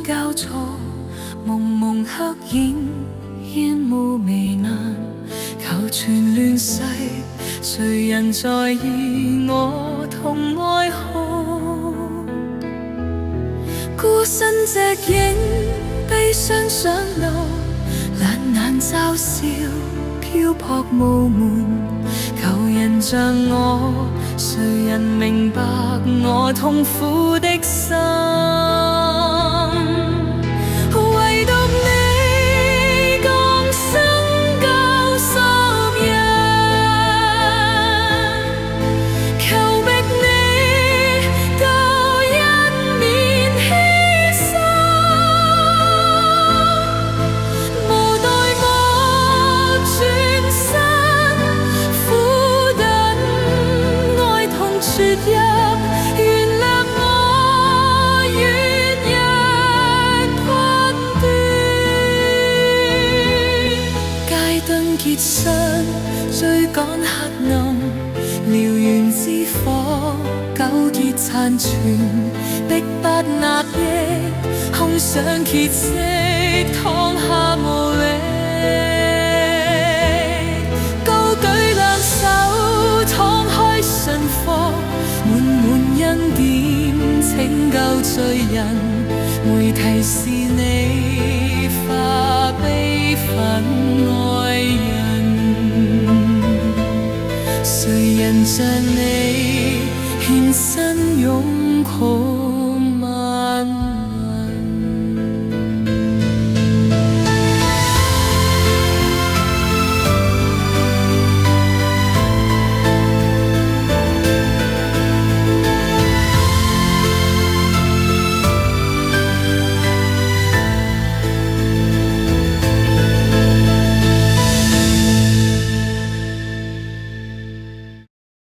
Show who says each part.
Speaker 1: 交錯，蒙蒙黑影煙霧彌漫，求全亂世，誰人在意我同哀哭？孤身隻影悲傷上路，兩眼嘲笑漂泊無門，求人像我，誰人明白我痛苦的心？唯獨你降生救贖人，求覓你到一面犧牲，無待我轉身苦等愛痛絕入，原諒我軟弱困斷。街燈結霜，追趕黑暗，燎原之火糾結殘存，逼不壓抑，空想歇息，躺下無力。高舉兩手，敞開信福，滿滿恩典拯救罪人，會提示你化悲憤愛人。誰人像你獻身